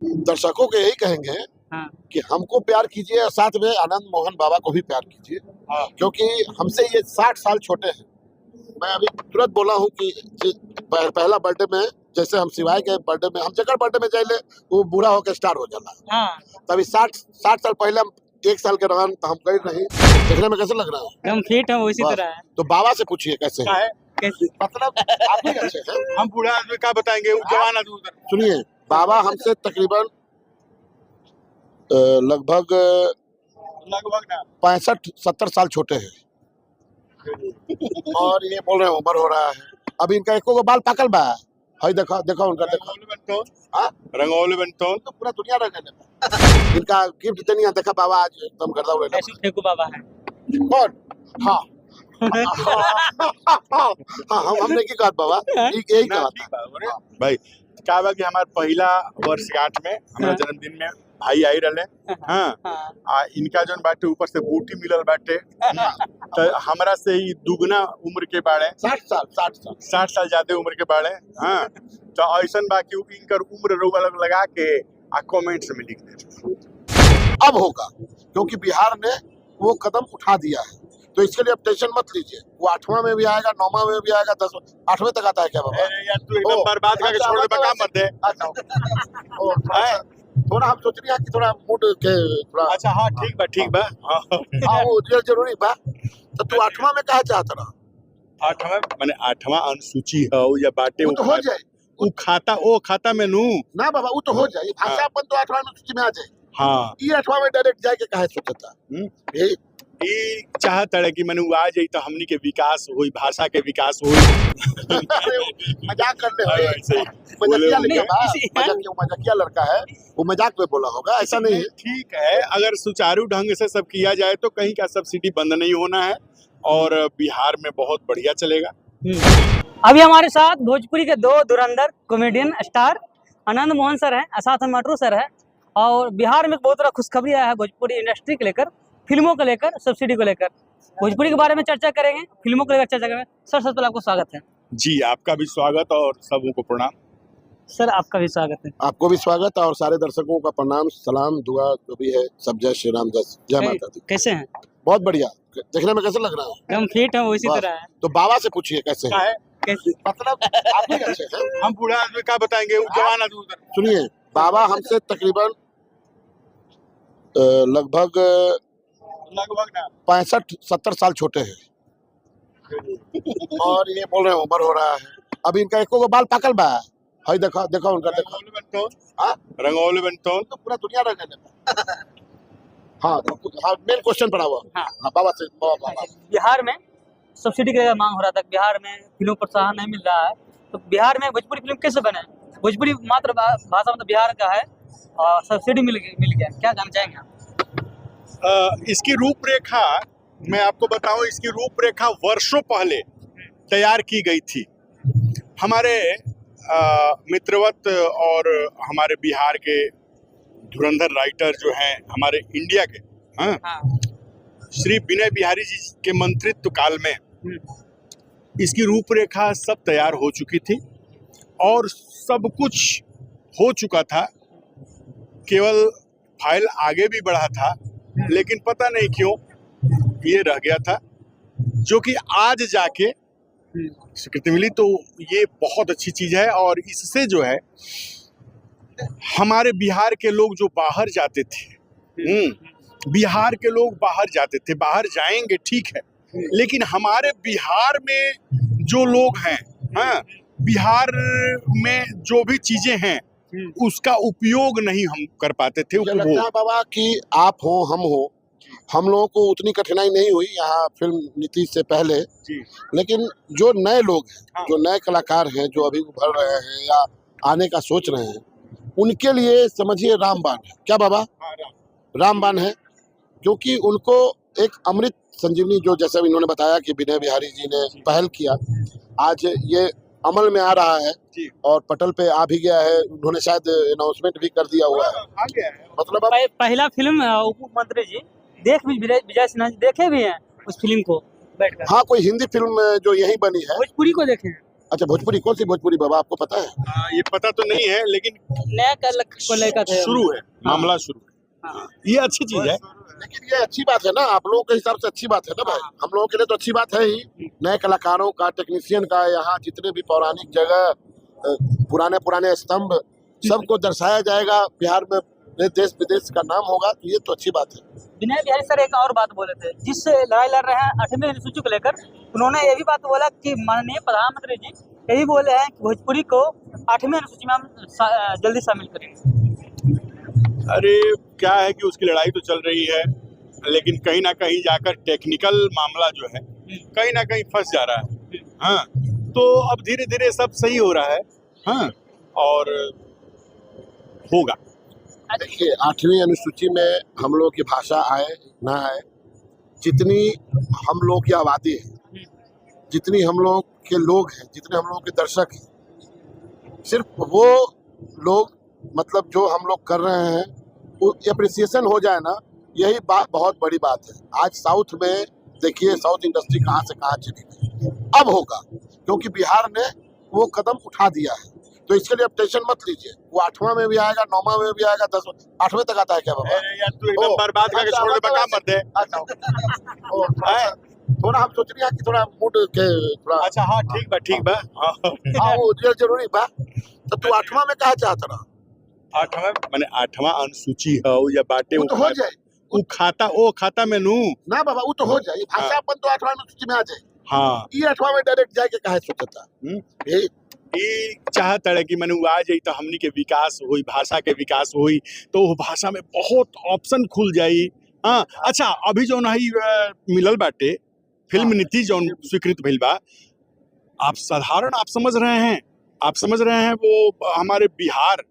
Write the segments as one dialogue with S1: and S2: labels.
S1: दर्शकों को यही कहेंगे
S2: हाँ।
S1: कि हमको प्यार कीजिए और साथ में आनंद मोहन बाबा को भी प्यार कीजिए, क्योंकि हमसे ये 60 साल छोटे हैं। मैं अभी तुरंत बोला हूँ कि पहला बर्थडे में जैसे हम सिवाय के बर्थडे में हम जगह बर्थडे में जाइले वो बूढ़ा होकर स्टार हो जाला।
S2: हाँ।
S1: तभी 60 साल पहले हम 1 साल के दौरान तो हम कहीं नहीं। देखने में कैसे लग रहा है?
S2: हम फिट हैं उसी तरह है।
S1: तो बाबा से पूछिए कैसे है?
S2: कैसे?
S1: मतलब आप भी अच्छे हैं।
S3: हम बूढ़ा आदमी क्या बताएंगे, जवान आदमी।
S1: सुनिए, बाबा हमसे तकरीबन लगभग 65-70 साल छोटे हैं और ये बोल रहे हैं उम्र हो रहा है। अभी इनका एको को बाल पाकल बा है, देखो देखो उनका, देखो
S3: रंगोली बनतो
S1: तो पूरा दुनिया रंग इनका गिफ्ट देनी देखा बाबा आज एकदम करता हुआ
S2: फेंकू बाबा है
S1: कौन? हाँ हाँ हमने की कहा बाबा यही कहा था
S3: भाई। क्या बा कि हमारे पहला वर्षगांठ में हमारा जन्मदिन में भाई आई रहे। हाँ, इनका जो बाटे ऊपर से बूटी मिलल बाटे, तो हमरा से ही दुगना उम्र के बाड़े, 60 साल ज्यादा उम्र के बाड़े। हाँ, तो ऐसा बा कि इनकर उम्र रोग लगा के कमेंट्स में लिख दे।
S1: अब होगा क्योंकि बिहार ने वो कदम उठा दिया है, तो इसके लिए अब टेंशन मत लीजिए। वो 8वां में भी आएगा, 9वां में भी आएगा, 8वें तक आता है क्या बाबा?
S3: यार तू एकदम बर्बाद करके छोड़ दे, काम मत दे।
S1: थोड़ा हम सोच रहे हैं कि थोड़ा मूड के थोड़ा
S3: अच्छा। हाँ ठीक बा।
S1: हाँ वो जरूरी बा। तो तू 8वां में कहा चाहता रहा?
S3: 8वां माने 8वां अनुसूची है या बाटे
S1: वो तो हो जाए।
S3: वो खाता में नू
S1: ना बाबा वो तो हो जाए। भाषा अपन तो 8वां अनुसूची में आ जाए।
S3: हाँ,
S1: ये 8वां में डायरेक्ट जाके कहे सोचता
S3: ये चाहता है कि मैंने आ जाए तो हमनी के विकास होई, भाषा के विकास होई।
S1: मजाक करते हुए मजाकिया लड़का है, वो मजाक में बोला होगा, ऐसा नहीं है।
S3: ठीक है, अगर सुचारू ढंग से सब किया जाए तो कहीं का सब्सिडी बंद नहीं होना है और बिहार में बहुत बढ़िया चलेगा।
S2: अभी हमारे साथ भोजपुरी के 2 धुरंधर comedian star Anand Mohan sir हैं, साथ में मटरू सर है। और बिहार में बहुत बड़ा खुशखबरी आया है भोजपुरी इंडस्ट्री को लेकर, फिल्मों को लेकर, सब्सिडी को लेकर। भोजपुरी के बारे में चर्चा करेंगे, फिल्मों को लेकर चर्चा करेंगे। सर सबसे पहले आपको स्वागत है।
S3: जी, आपका भी स्वागत और सबों को प्रणाम।
S2: सर आपका भी स्वागत है।
S1: आपको भी स्वागत और सारे दर्शकों का प्रणाम, सलाम, दुआ जो भी है सब। जय श्री राम, जय माता दी।
S2: कैसे हैं?
S1: बहुत बढ़िया। देखने में कैसे लग रहा है?
S2: हम फिट हैं उसी तरह है।
S1: तो बाबा से पूछिए कैसे है?
S2: कैसे?
S1: मतलब आप भी अच्छे हैं।
S3: हम बूढ़ा आदमी क्या बताएंगे, जवान आदमी।
S1: सुनिए, बाबा हमसे तकरीबन लगभग 65-70 साल छोटे हैं और ये बोल रहे हैं उम्र हो रहा है। अभी इनका एको को बाल पाकल बा है, देखो देखो उनका, देखो
S3: रंगोली बनतो
S1: तो पूरा दुनिया रंग हाँ मेन क्वेश्चन पड़ा हुआ। हाँ बाबा से बाबा।
S2: बिहार में सब्सिडी की मांग हो रहा था, बिहार में फिल्मों को प्रोत्साहन नहीं मिल रहा है, तो बिहार में भोजपुरी फिल्म कैसे बने? भोजपुरी मात्र भाषा मतलब बिहार का है और सब्सिडी मिल गया, क्या जानना चाहेंगे आप?
S3: इसकी रूपरेखा मैं आपको बताऊं, इसकी रूपरेखा वर्षों पहले तैयार की गई थी। हमारे मित्रवत और हमारे बिहार के धुरंधर राइटर जो हैं हमारे इंडिया के, श्री विनय बिहारी जी के मंत्रित्व काल में इसकी रूपरेखा सब तैयार हो चुकी थी और सब कुछ हो चुका था। केवल फाइल आगे भी बढ़ा था, लेकिन पता नहीं क्यों ये रह गया था, जो कि आज जाके स्वीकृति मिली। तो ये बहुत अच्छी चीज है और इससे जो है हमारे बिहार के लोग जो बाहर जाते थे, बिहार के लोग बाहर जाते थे, बाहर जाएंगे ठीक है, लेकिन हमारे बिहार में जो लोग हैं, बिहार में जो भी चीजें हैं उसका उपयोग नहीं हम कर पाते थे।
S1: लगता है बाबा कि आप हो हम हो, हम लोगों को उतनी कठिनाई नहीं हुई यहाँ फिल्म नीति से पहले
S3: जी।
S1: लेकिन जो नए लोग हैं, जो नए कलाकार हैं, जो अभी उभर रहे हैं या आने का सोच रहे हैं, उनके लिए समझिए रामबाण है। क्या बाबा? रामबाण है, क्योंकि उनको एक अमृत संजीवनी, जो जैसे इन्होंने बताया कि विनय बिहारी जी ने पहल किया, आज ये अमल में आ रहा है और पटल पे आ भी गया है। उन्होंने शायद अनाउंसमेंट भी कर दिया हुआ है। मतलब
S2: पहला फिल्म उप मंत्री जी देख भी, विजय सिन्हा जी देखे भी हैं उस फिल्म को बैठकर।
S1: हाँ, कोई हिंदी फिल्म जो यही बनी है,
S2: भोजपुरी को देखे हैं।
S1: अच्छा, भोजपुरी कौन सी भोजपुरी बाबा, आपको पता है?
S3: ये पता तो नहीं है, लेकिन
S2: नया कल को लेकर थे।
S3: शुरू है, मामला शुरू है।
S2: हाँ।
S3: ये अच्छी चीज है।
S1: लेकिन ये अच्छी बात है ना, आप लोगों के हिसाब से अच्छी बात है ना भाई, हम लोगों के लिए तो अच्छी बात है ही। नए कलाकारों का, टेक्नीशियन का, यहाँ जितने भी पौराणिक जगह, पुराने पुराने स्तंभ, सबको दर्शाया जाएगा। बिहार में देश विदेश का नाम होगा, तो ये तो अच्छी बात है।
S2: विनय बिहारी सर एक और बात बोले थे, जिस लड़ाई लड़ रहे हैं 8वीं अनुसूची को लेकर, उन्होंने ये भी बात बोला कि माननीय प्रधानमंत्री जी ये भी बोले हैं कि भोजपुरी को 8वीं अनुसूची में हम जल्दी शामिल करेंगे।
S3: अरे क्या है कि उसकी लड़ाई तो चल रही है, लेकिन कहीं ना कहीं जाकर टेक्निकल मामला जो है कहीं ना कहीं फंस जा रहा है। हाँ, तो अब धीरे धीरे सब सही हो रहा है। हाँ, और होगा।
S1: देखिए, 8वीं अनुसूची में हम लोग की भाषा आए ना आए, जितनी हम लोग की आबादी है, जितनी हम लोग के लोग हैं, जितने हम लोग के दर्शक हैं, सिर्फ वो लोग मतलब जो हम लोग कर रहे हैं वो एप्रिसिएशन हो जाए ना, यही बात बहुत बड़ी बात है। आज साउथ में देखिए, साउथ इंडस्ट्री कहाँ से कहाँ चली गई, अब होगा, क्योंकि बिहार ने वो कदम उठा दिया है। तो इसके लिए अब टेंशन मत लीजिए, वो 8वां में भी आएगा, 9वां में भी आएगा, 10वां 8वें तक आता है क्या बाबा?
S3: यार तू एकदम बर्बाद करके छोड़ दे, बका मत दे।
S1: अच्छा, थोड़ा हम सोच रहे हैं कि थोड़ा मूड के थोड़ा,
S3: अच्छा हाँ, ठीक बा।
S1: हाँ वो जरूरी बा। तो तू 8वां में कहा चाहता रहा?
S3: 8वां माने 8वां अनुसूची है या बाटे
S1: वो तो हो जाए,
S3: वो खाता में नू
S1: ना बाबा, वो तो हो जाए। भाषा अपन तो 8वां अनुसूची में आ जाए।
S3: हाँ,
S1: ये 8वां में डायरेक्ट जाके कहा सोचता
S3: ये चाहता है कि मैंने वो आ जाई तो हमनी के विकास हुई, भाषा के विकास हुई, तो वो भाषा में बहुत ऑप्शन खुल जाई। हाँ, अच्छा अभी जो नहीं मिलल बाटे फिल्म नीति जो स्वीकृत भइल बा, आप समझ रहे हैं वो हमारे बिहार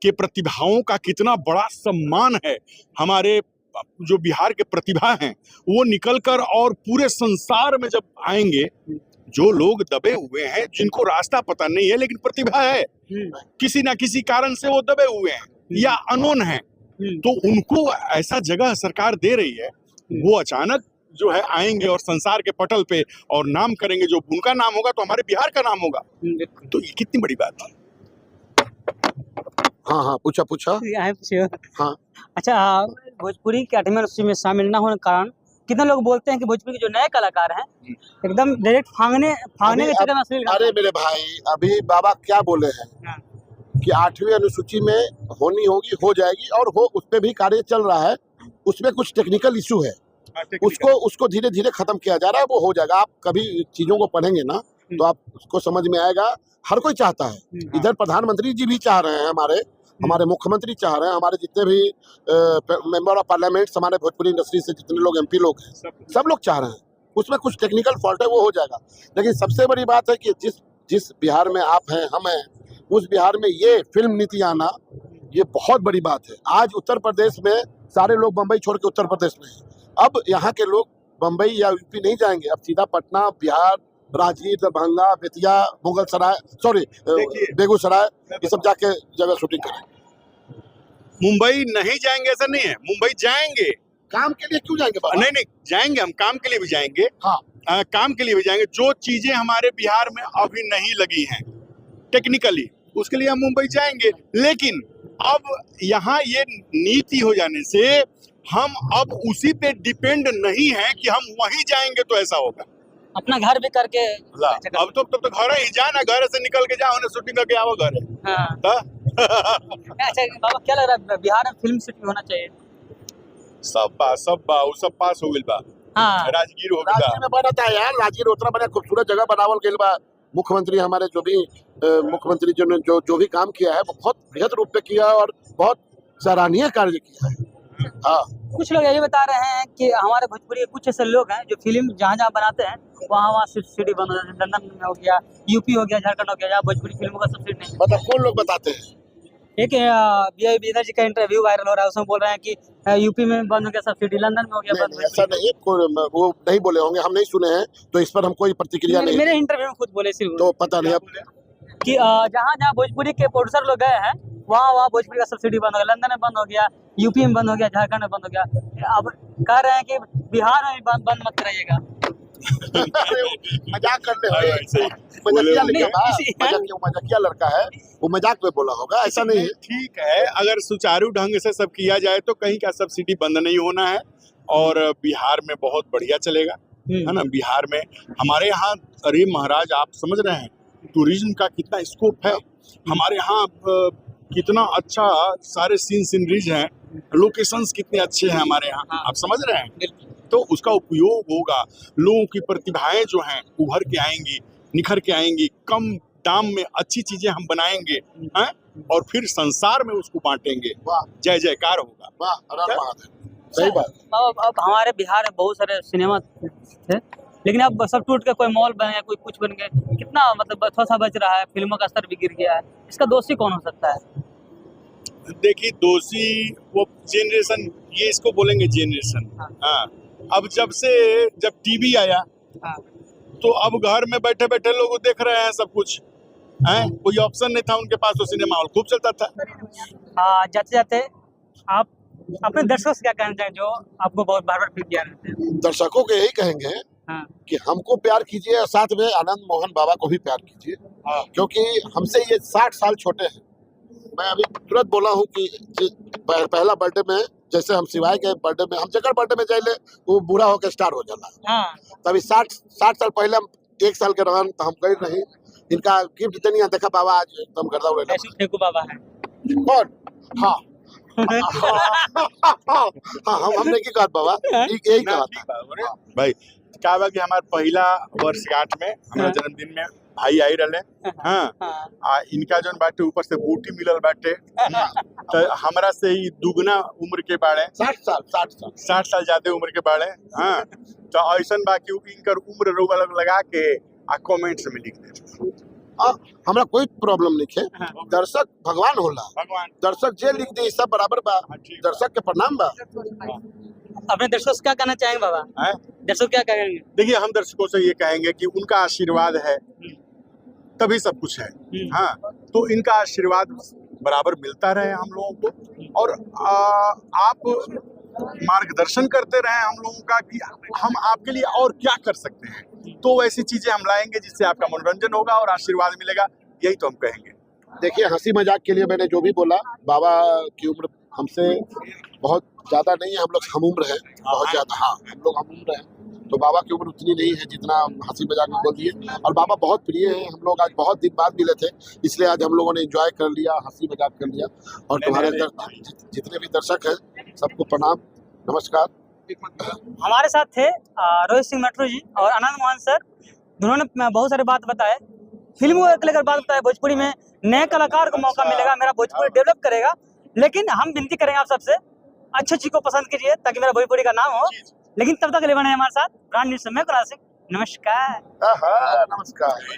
S3: के प्रतिभाओं का कितना बड़ा सम्मान है। हमारे जो बिहार के प्रतिभा हैं वो निकलकर और पूरे संसार में जब आएंगे, जो लोग दबे हुए हैं, जिनको रास्ता पता नहीं है लेकिन प्रतिभा है, किसी ना किसी कारण से वो दबे हुए हैं या अनोन हैं, तो उनको ऐसा जगह सरकार दे रही है। वो अचानक जो है आएंगे और संसार के पटल पे और नाम करेंगे। जो उनका नाम होगा तो हमारे बिहार का नाम होगा। तो ये कितनी बड़ी बात है।
S1: हाँ, पूछा। हाँ,
S2: अच्छा, भोजपुरी के 8वीं अनुसूची में शामिल न होने के कारण कितने लोग बोलते हैं कि भोजपुरी के जो नए कलाकार हैं एकदम डायरेक्ट फांगने के चक्कर में अश्लील।
S1: अरे मेरे भाई, अभी बाबा क्या बोले हैं कि 8वीं अनुसूची में होनी होगी, हो जाएगी, और उस पर भी कार्य चल रहा है। उसमें कुछ टेक्निकल इशू है, उसको धीरे धीरे खत्म किया जा रहा है, वो हो जाएगा। आप कभी चीजों को पढ़ेंगे ना तो आप उसको समझ में आएगा। हर कोई चाहता है, इधर प्रधानमंत्री जी भी चाह रहे हैं, हमारे मुख्यमंत्री चाह रहे हैं, हमारे जितने भी मेंबर ऑफ पार्लियामेंट, हमारे भोजपुरी इंडस्ट्री से जितने लोग MP लोग हैं, सब लोग चाह रहे हैं। उसमें कुछ टेक्निकल फॉल्ट है, वो हो जाएगा। लेकिन सबसे बड़ी बात है कि जिस बिहार में आप हैं, हम हैं, उस बिहार में ये फिल्म नीति आना, ये बहुत बड़ी बात है। आज उत्तर प्रदेश में सारे लोग बम्बई छोड़ के उत्तर प्रदेश में हैं। अब यहाँ के लोग बम्बई या UP नहीं जाएंगे, अब सीधा पटना, बिहार, राजगीर, दरभंगा, बेतिया, बेगूसराय, ये सब जाके जगह शूटिंग करेंगे।
S3: मुंबई नहीं जाएंगे ऐसा नहीं है, मुंबई जाएंगे।
S1: काम के लिए क्यों जाएंगे बाबा?
S3: नहीं जाएंगे, हम काम के लिए भी जाएंगे।
S1: हाँ,
S3: काम के लिए भी जाएंगे। जो चीजें हमारे बिहार में अभी नहीं लगी हैं टेक्निकली, उसके लिए हम मुंबई जाएंगे। लेकिन अब यहाँ ये नीति हो जाने से हम अब उसी पे डिपेंड नहीं है कि हम वहीं जाएंगे तो ऐसा होगा।
S2: अपना घर भी करके
S3: अब तो घर ही जाना, घर से निकल के जाओ, उन्हें शूटिंग करके आओ घर।
S2: अच्छा बाबा, क्या लग रहा है बिहार में फिल्म सिटी होना चाहिए?
S3: सब पास हो गइल बा।
S2: हाँ,
S3: राजगीर हो गया,
S1: राजगीर में बना था यार, राजगीर उतना बड़ा खूबसूरत जगह बनावल गइल बा। मुख्यमंत्री हमारे मुख्यमंत्री जो भी काम किया है, वो बहुत बृहद रूप में किया है और बहुत सराहनीय कार्य किया है। हाँ,
S2: कुछ लोग ये बता रहे हैं कि हमारे भोजपुरी के कुछ ऐसे लोग हैं जो फिल्म जहाँ बनाते हैं वहाँ सिटी बंद हो जाती है। लंदन में हो गया, UP हो गया, झारखंड हो गया, जहाँ भोजपुरी फिल्मों का सब्सिडी नहीं।
S1: मतलब कौन लोग बताते हैं?
S2: एक BI जी का इंटरव्यू वायरल हो रहा है, उसमें बोल रहे हैं कि UP में बंद हो गया सब्सिडी, लंदन में हो गया बंद।
S1: ऐसा नहीं, वो नहीं बोले होंगे, हम नहीं सुने हैं, तो इस पर हम कोई प्रतिक्रिया नहीं।
S2: मेरे इंटरव्यू में खुद बोले सिर्फ,
S1: तो पता नहीं अब
S2: कि जहाँ भोजपुरी के प्रोड्यूसर लोग गए हैं वहाँ भोजपुरी का सब्सिडी बंद हो गया, लंदन में बंद हो गया, UP में बंद हो गया, झारखंड में बंद हो गया। अब कह रहे हैं कि बिहार में भी बंद मत कराइएगा।
S1: अरे वो मजाक करते हुए
S3: ऐसे ही
S1: मजाकिया
S3: बोले
S1: लिखा बा,
S2: होंगे।
S1: मजाकिया लड़का है, वो मजाक में बोला होगा, ऐसा नहीं है।
S3: ठीक है, अगर सुचारू ढंग से सब किया जाए तो कहीं का सब्सिडी बंद नहीं होना है और बिहार में बहुत बढ़िया चलेगा, है ना। बिहार में हमारे यहाँ, अरे महाराज आप समझ रहे हैं टूरिज्म का कितना स्कोप है हमारे यहाँ, कितना अच्छा सारे सीनरीज हैं, लोकेशंस कितने अच्छे हैं हमारे यहाँ, आप समझ रहे हैं। तो उसका उपयोग होगा, लोगों की प्रतिभाएं जो हैं उभर के आएंगी, निखर के आएंगी, कम दाम में अच्छी चीजें हम बनाएंगे हैं और फिर संसार में उसको बांटेंगे।
S1: वाह
S3: जय जयकार होगा।
S1: वाह, हर हर महादेव, सही बात।
S2: अब हमारे बिहार में बहुत सारे सिनेमा थे, लेकिन अब सब टूट के कोई मॉल बन गए, कोई कुछ बन गए, कितना मतलब थोड़ा सा बच रहा है, फिल्मों का स्तर भी गिर गया है। इसका दोषी कौन हो सकता है?
S3: देखिए दोषी वो जेनरेशन, ये इसको बोलेंगे जेनरेशन। हाँ, अब जब टीवी आया
S2: हाँ।
S3: तो अब घर में बैठे बैठे लोग देख रहे हैं सब कुछ, हैं, कोई ऑप्शन नहीं था उनके पास, तो सिनेमा हॉल खूब चलता था।
S2: जाते जाते आप अपने दर्शकों से क्या कहना चाहें जो आपको बहुत बार बार फील किया रहते हैं?
S1: दर्शकों को यही कहेंगे
S2: हाँ।
S1: कि हमको प्यार कीजिए और साथ में आनंद मोहन बाबा को भी प्यार कीजिए, क्योंकि हमसे ये 60 साल छोटे हैं। मैं अभी तुरंत बोला हूँ कि पहला बर्थडे में जैसे हम सिवाय के बर्थडे में, हम जगह बर्थडे में जाइले वो बूढ़ा होकर स्टार हो जाला,
S2: हाँ।
S1: तभी 60 साल पहले हम 1 साल के रहन तो हम गए नहीं, इनका गिफ्ट देनी है, देखा बाबा आज एकदम गर्दा उड़े
S2: ऐसे फेंकू बाबा है।
S1: कौन? हाँ हाँ, हमने की कहा बाबा, यही कहा था
S3: भाई। क्या हुआ कि हमारे पहला वर्षगांठ में, हमारे जन्मदिन में भाई आई रहे। हाँ, इनका जो बाटे ऊपर से बूटी मिलल बाटे, तो हमरा से ही दुगना उम्र के बाड़े, 60 साल ज्यादा उम्र के बाड़े। हाँ, तो ऐसा बा कि इनकर उम्र रोग लगा के आ कमेंट्स में लिख दे।
S1: हमरा कोई प्रॉब्लम नहीं है, दर्शक भगवान होला,
S3: भगवान
S1: दर्शक जे लिख दे सब बराबर बा, दर्शक के प्रणाम बा।
S2: अपने दर्शकों से क्या कहना चाहेंगे बाबा? दर्शक क्या कहेंगे?
S3: देखिए, हम दर्शकों से ये कहेंगे कि उनका आशीर्वाद है तभी सब कुछ है। हाँ, तो इनका आशीर्वाद बराबर मिलता रहे हम लोगों को, और आप मार्गदर्शन करते रहे हम लोगों का कि हम आपके लिए और क्या कर सकते हैं, तो वैसी चीजें हम लाएंगे जिससे आपका मनोरंजन होगा और आशीर्वाद मिलेगा, यही तो हम कहेंगे।
S1: देखिए, हंसी मजाक के लिए मैंने जो भी बोला, बाबा की उम्र हमसे बहुत ज्यादा नहीं है, हम लोग हम उम्र है बहुत ज्यादा। हाँ, हम लोग हम उम्र है, तो बाबा की उम्र उतनी नहीं है जितना हंसी मजाक में बोल दिए। और बाबा बहुत प्रिय हैं, हम लोग आज बहुत दिन बाद मिले थे, इसलिए आज हम लोगों ने एंजॉय कर लिया, हंसी मजाक कर लिया। और तुम्हारे जितने भी दर्शक हैं सबको प्रणाम, नमस्कार।
S2: हमारे साथ थे रोहित सिंह मेट्रो जी और आनंद मोहन सर, जिन्होंने बहुत सारे बात बताए, फिल्मों को लेकर बात बताए, भोजपुरी में नए कलाकार को मौका मिलेगा, मेरा भोजपुरी डेवलप करेगा। लेकिन हम विनती करेंगे आप सबसे, अच्छी चीज को पसंद कीजिए ताकि मेरा भोजपुरी का नाम हो। लेकिन तब तक के लिए बने हमारे साथ ब्रांड न्यूज से मैं कुणाल सिंह, नमस्कार।
S1: नमस्कार।